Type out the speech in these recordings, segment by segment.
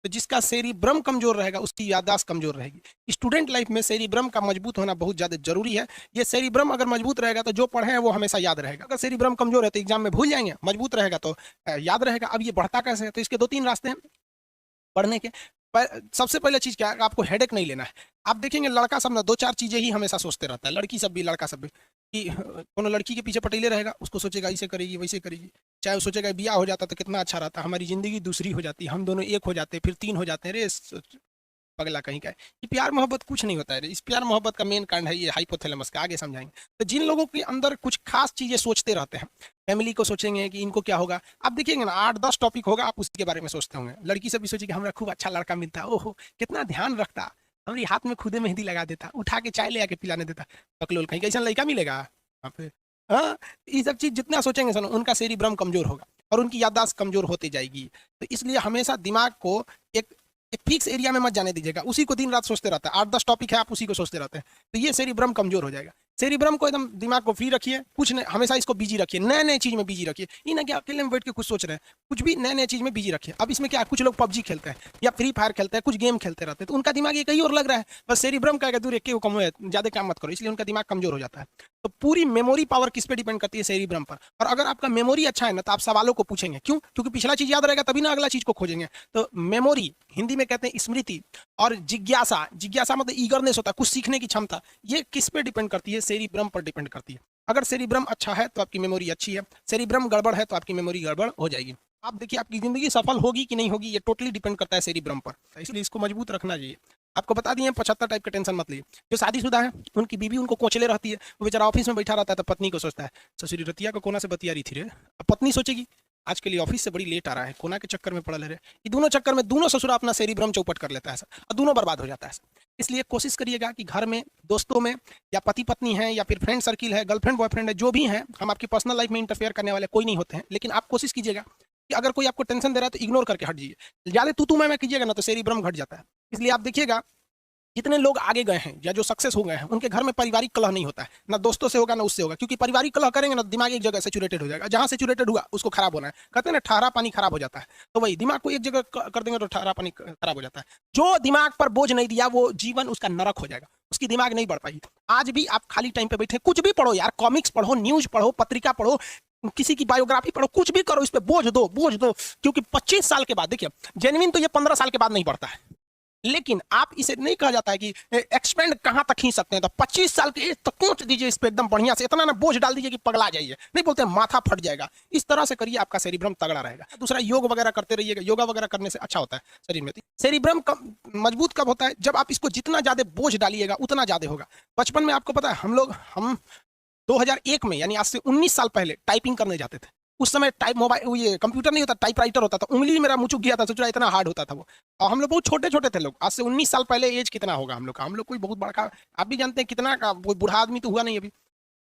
तो जिसका सेरिब्रम कमजोर रहेगा उसकी याददाश्त कमजोर रहेगी। स्टूडेंट लाइफ में सेरिब्रम का मजबूत होना बहुत ज्यादा जरूरी है। ये सेरिब्रम अगर मजबूत रहेगा तो जो पढ़े हैं वो हमेशा याद रहेगा। अगर सेरिब्रम कमजोर है तो एग्जाम में भूल जाएंगे, मजबूत रहेगा तो याद रहेगा। अब ये बढ़ता कैसे है, तो इसके दो तीन रास्ते हैं पढ़ने के। सबसे पहले चीज क्या है, आपको हेडेक नहीं लेना है। आप देखेंगे लड़का सब ना दो चार चीजें ही हमेशा सोचते रहता है, लड़की सब भी लड़का सब भी, कि कोनो लड़की के पीछे पटेले रहेगा, उसको सोचेगा ऐसे करेगी वैसे करेगी। चाहे वो सोचेगा ब्याह हो जाता तो कितना अच्छा रहता, हमारी जिंदगी दूसरी हो जाती, हम दोनों एक हो जाते, फिर तीन हो जाते हैं। रे पगला कहीं का है। ये प्यार मोहब्बत कुछ नहीं होता है। इस प्यार मोहब्बत का मेन कांड है ये हाइपोथैलेमस का, आगे समझाएंगे। तो जिन लोगों के अंदर कुछ खास चीजें सोचते रहते हैं, फैमिली को सोचेंगे कि इनको क्या होगा, आप देखिएंगे ना 8-10 टॉपिक होगा आप उसके बारे में सोचते होंगे। लड़की सब भी सोचेगी हमारा खूब अच्छा लड़का मिलता, ओहो कितना ध्यान रखता, हमारी हाथ में खुदे मेहंदी लगा देता, उठा के चाय ले आके पिलाने देता। पकलोल कहीं कैसा लड़का मिलेगा वहाँ पे। हाँ, ये सब चीज जितना सोचेंगे सुनो, उनका सेरिब्रम कमजोर होगा और उनकी याददाश्त कमजोर होती जाएगी। तो इसलिए हमेशा दिमाग को एक एक फिक्स एरिया में मत जाने दीजिएगा, उसी को दिन रात सोचते रहते हैं। 8-10 टॉपिक है आप उसी को सोचते रहते हैं, तो ये सेरिब्रम कमजोर हो जाएगा। सेरिब्रम को एकदम दिमाग को फ्री रखिए, कुछ नहीं, हमेशा इसको बिजी रखिए, नए नए चीज में बिजी रखिए। ये ना कि अकेले में बैठ के कुछ सोच रहे हैं, कुछ भी नए नए चीज में बिजी रखिए। अब इसमें क्या है, कुछ लोग पबजी खेलते हैं या फ्री फायर खेलते हैं, कुछ गेम खेलते रहते हैं, तो उनका दिमाग ये कहीं और लग रहा है। बस सेरिब्रम का दूर एक कम है, ज्यादा काम मत करो, इसलिए उनका दिमाग कमजोर हो जाता है। तो पूरी मेमोरी पावर किस पे डिपेंड करती है, सेरिब्रम पर। और अगर आपका मेमोरी अच्छा है ना तो आप सवालों को पूछेंगे, क्यों? क्योंकि पिछला चीज याद रहेगा तभी ना अगला चीज को खोजेंगे। तो मेमोरी हिंदी में कहते हैं स्मृति, और जिज्ञासा, जिज्ञासा मतलब ईगरनेस होता है, कुछ सीखने की क्षमता, ये किस पे डिपेंड करती है, सेरिब्रम पर डिपेंड करती है। अगर सेरिब्रम अच्छा है तो आपकी मेमोरी अच्छी है, सेरिब्रम गड़बड़ है तो आपकी मेमोरी गड़बड़ हो जाएगी। आप देखिए आपकी जिंदगी सफल होगी कि नहीं होगी, ये टोटली डिपेंड करता है सेरिब्रम पर, इसलिए इसको मजबूत रखना चाहिए। आपको बता दिए 75 टाइप का टेंशन मत लीजिए। जो शादीशुदा है उनकी बीवी उनको कोचले रहती है, वो बेचारा ऑफिस में बैठा रहता है तो पत्नी को सोचता है ससुरी रतिया को कोना से बतिया रही थी रे। अब पत्नी सोचेगी आज के लिए ऑफिस से बड़ी लेट आ रहा है, कोना के चक्कर में पड़ा ले रहे। ये दोनों चक्कर में दोनों ससुरा अपना सेरिब्रम चौपट कर लेता है सर, और दोनों बर्बाद हो जाता है सर। इसलिए कोशिश करिएगा कि घर में, दोस्तों में, या पति पत्नी है या फिर फ्रेंड सर्किल है, गर्लफ्रेंड बॉयफ्रेंड है, जो भी है, हम आपकी पर्सनल लाइफ में इंटरफेयर करने वाले कोई नहीं होते हैं। लेकिन आप कोशिश कीजिएगा कि अगर कोई आपको टेंशन दे रहा है तो इग्नोर करके हट जाइए। ज्यादा तू मैं कीजिएगा ना तो सेरिब्रम घट जाता है। इसलिए आप देखिएगा जितने लोग आगे गए हैं या जो सक्सेस हो गए हैं उनके घर में पारिवारिक कलह नहीं होता है, ना दोस्तों से होगा ना उससे होगा, क्योंकि पारिवारिक कलह करेंगे ना दिमाग एक जगह सेचुरेटेड हो जाएगा, जहां सेचुरेटेड हुआ उसको खराब होना है। कहते हैं ना ठहरा पानी खराब हो जाता है, तो वही दिमाग को एक जगह कर देंगे तो ठहरा पानी खराब हो जाता है। जो दिमाग पर बोझ नहीं दिया वो जीवन उसका नरक हो जाएगा, उसकी दिमाग नहीं बढ़ पाई। आज भी आप खाली टाइम पे बैठे कुछ भी पढ़ो यार, कॉमिक्स पढ़ो, न्यूज पढ़ो, पत्रिका पढ़ो, किसी की बायोग्राफी पढ़ो, कुछ भी करो, इस पे बोझ दो, बोझ दो। क्योंकि 25 साल के बाद, देखिए जेन्युइन तो ये 15 साल के बाद नहीं बढ़ता है, लेकिन आप इसे नहीं कहा जाता है कि एक्सपेंड कहां तक खींच सकते हैं, तो 25 साल के एज तक पहुंच दीजिए इस पे एकदम बढ़िया से, इतना ना बोझ डाल दीजिए कि पगला जाइए, नहीं बोलते माथा फट जाएगा। इस तरह से करिए, आपका सेरिब्रम तगड़ा रहेगा। दूसरा, योग वगैरह करते रहिएगा, योगा वगैरह करने से अच्छा होता है शरीर में। सेरिब्रम मजबूत कब होता है, जब आप इसको जितना ज्यादा बोझ डालिएगा उतना ज्यादा होगा। बचपन में आपको पता है हम 2001 में, यानी आज से 19 साल पहले टाइपिंग करने जाते थे। उस समय टाइप मोबाइल, ये कंप्यूटर नहीं होता, टाइपराइटर होता था, उंगली मेरा मुचुक गया था, सोच रहा इतना हार्ड होता था वो। और हम लोग बहुत छोटे छोटे थे लोग, आज से 19 साल पहले। एज कितना होगा हम लोग का, हम लोग कोई बहुत बड़ा, आप भी जानते हैं कितना का, कोई बूढ़ा आदमी तो हुआ नहीं अभी।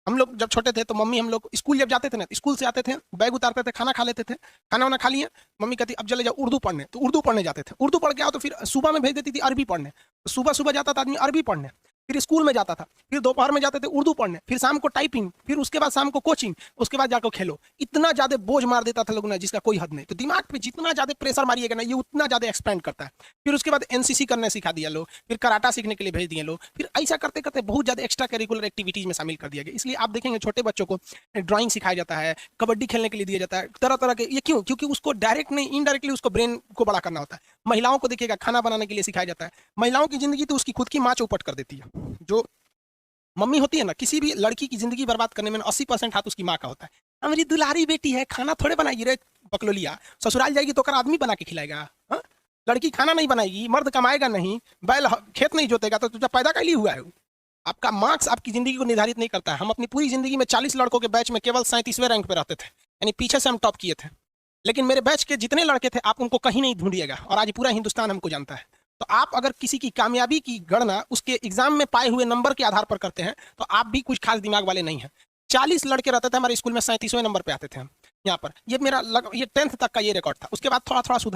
हम लोग जब छोटे थे तो मम्मी, हम लोग स्कूल जब जाते थे ना, स्कूल से आते थे, बैग उतारते थे, खाना खा लेते थे, खाना वाना खा लिए, मम्मी कहती अब चले जाओ उर्दू पढ़ने, तो उर्दू पढ़ने जाते थे। उर्दू पढ़ के आओ तो फिर सुबह में भेज देती थी अरबी पढ़ने, सुबह सुबह जाता था आदमी अरबी पढ़ने, फिर स्कूल में जाता था, फिर दोपहर में जाते थे उर्दू पढ़ने, फिर शाम को टाइपिंग, फिर उसके बाद शाम को कोचिंग, उसके बाद जाकर खेलो। इतना ज्यादा बोझ मार देता था लोग ना, जिसका कोई हद नहीं। तो दिमाग पे जितना ज्यादा प्रेशर मारिएगा ना, ये उतना ज्यादा एक्सपेंड करता है। फिर उसके बाद एनसीसी करने सिखा दिया लोग, फिर कराटा सीखने के लिए भेज दिए लोग, फिर ऐसा करते करते बहुत ज्यादा एक्स्ट्रा करिकुलर एक्टिविटीज में शामिल कर दिया गया। इसलिए आप देखेंगे छोटे बच्चों को ड्राइंग सिखाया जाता है, कबड्डी खेलने के लिए दिया जाता है, तरह तरह के। ये क्यों? क्योंकि उसको डायरेक्ट नहीं, इनडायरेक्टली उसको ब्रेन को बड़ा करना होता है। महिलाओं को देखिएगा खाना बनाने के लिए सिखाया जाता है। महिलाओं की जिंदगी तो उसकी खुद की माँ चौपट कर देती है। जो मम्मी होती है ना, किसी भी लड़की की जिंदगी बर्बाद करने में 80% हाथ उसकी माँ का होता है। हमारी दुलारी बेटी है, खाना थोड़े बनाएगी रे बकलोलिया, ससुराल जाएगी तो कर आदमी बना के खिलाएगा। हाँ? लड़की खाना नहीं बनाएगी, मर्द कमाएगा नहीं, बैल खेत नहीं जोतेगा, तो तुझे पैदा कैली हुआ है? आपका मार्क्स आपकी जिंदगी को निर्धारित नहीं करता है। हम अपनी पूरी जिंदगी में 40 लड़कों के बैच में केवल 37वें रैंक पे रहते थे, यानी पीछे से हम टॉप किए थे। लेकिन मेरे बैच के जितने लड़के थे आप उनको कहीं नहीं ढूंढिएगा, और आज पूरा हिंदुस्तान हमको जानता है। तो आप अगर किसी की कामयाबी की गणना उसके एग्जाम में पाए हुए नंबर के आधार पर करते हैं तो आप भी कुछ खास दिमाग वाले नहीं हैं। 40 लड़के रहते थे हमारे स्कूल में, 37वें नंबर पे आते थे हम। यहाँ पर ये 10th तक का ये रिकॉर्ड था। उसके बाद थोड़ा थोड़ा सुधर